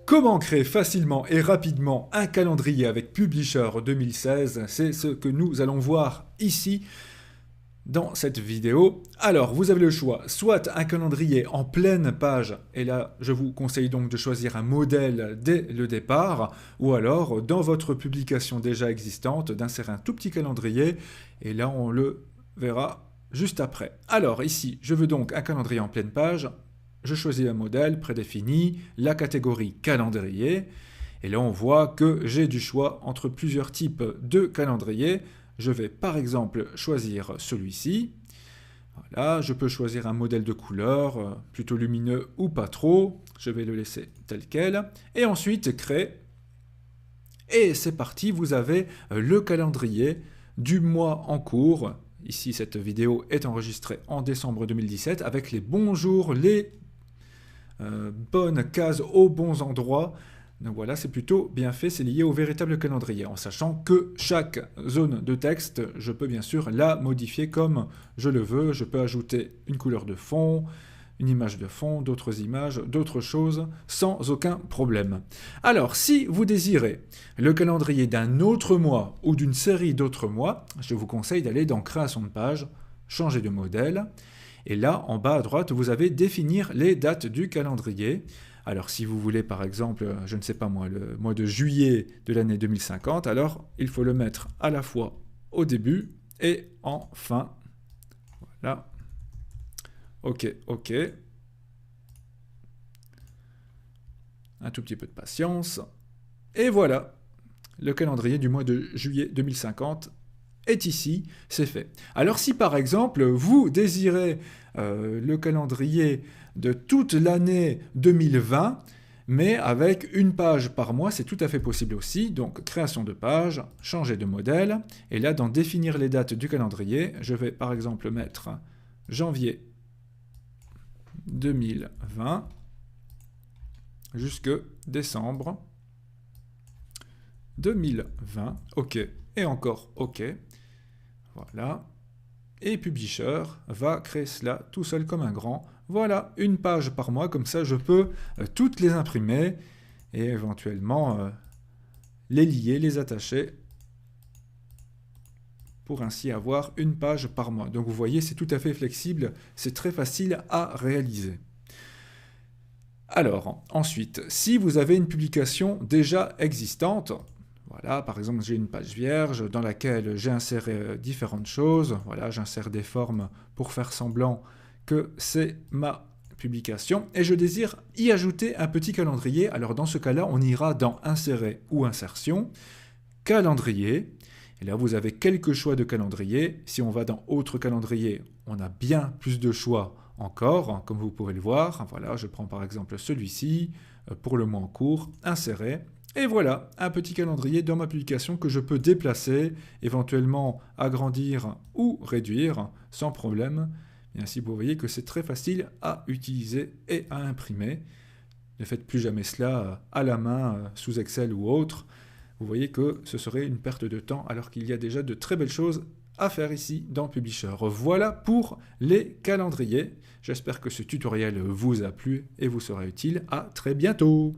Comment créer facilement et rapidement un calendrier avec Publisher 2016? C'est ce que nous allons voir ici dans cette vidéo. Alors, vous avez le choix, soit un calendrier en pleine page, et là, je vous conseille donc de choisir un modèle dès le départ, ou alors, dans votre publication déjà existante, d'insérer un tout petit calendrier, et là, on le verra juste après. Alors, ici, je veux donc un calendrier en pleine page. Je choisis un modèle prédéfini, la catégorie calendrier, et là on voit que j'ai du choix entre plusieurs types de calendriers. Je vais par exemple choisir celui-ci. Voilà, je peux choisir un modèle de couleur, plutôt lumineux ou pas trop. Je vais le laisser tel quel. Et ensuite créer. Et c'est parti, vous avez le calendrier du mois en cours. Ici, cette vidéo est enregistrée en décembre 2017 avec les bons jours, les bonnes cases aux bons endroits. Donc voilà, c'est plutôt bien fait, c'est lié au véritable calendrier, en sachant que chaque zone de texte, je peux bien sûr la modifier comme je le veux. Je peux ajouter une couleur de fond, une image de fond, d'autres images, d'autres choses, sans aucun problème. Alors, si vous désirez le calendrier d'un autre mois ou d'une série d'autres mois, je vous conseille d'aller dans Création de page, changer de modèle, et là, en bas à droite, vous avez définir les dates du calendrier. Alors, si vous voulez, par exemple, je ne sais pas moi, le mois de juillet de l'année 2050, alors il faut le mettre à la fois au début et en fin. Voilà. OK, OK. Un tout petit peu de patience. Et voilà, le calendrier du mois de juillet 2050 est ici, c'est fait. Alors si par exemple vous désirez le calendrier de toute l'année 2020, mais avec une page par mois, c'est tout à fait possible aussi. Donc création de page, changer de modèle, et là dans définir les dates du calendrier, je vais par exemple mettre janvier 2020 jusque décembre 2020, OK, et encore OK. Voilà. Et Publisher va créer cela tout seul comme un grand. Voilà, une page par mois, comme ça je peux toutes les imprimer et éventuellement les lier, les attacher pour ainsi avoir une page par mois. Donc vous voyez, c'est tout à fait flexible, c'est très facile à réaliser. Alors, ensuite, si vous avez une publication déjà existante, voilà, par exemple, j'ai une page vierge dans laquelle j'ai inséré différentes choses. Voilà, j'insère des formes pour faire semblant que c'est ma publication. Et je désire y ajouter un petit calendrier. Alors, dans ce cas-là, on ira dans Insérer ou Insertion, Calendrier. Et là, vous avez quelques choix de calendrier. Si on va dans Autre calendrier, on a bien plus de choix encore, comme vous pouvez le voir. Voilà, je prends par exemple celui-ci, pour le mois en cours, Insérer. Et voilà, un petit calendrier dans ma publication que je peux déplacer, éventuellement agrandir ou réduire sans problème. Et ainsi, vous voyez que c'est très facile à utiliser et à imprimer. Ne faites plus jamais cela à la main, sous Excel ou autre. Vous voyez que ce serait une perte de temps alors qu'il y a déjà de très belles choses à faire ici dans Publisher. Voilà pour les calendriers. J'espère que ce tutoriel vous a plu et vous sera utile. À très bientôt!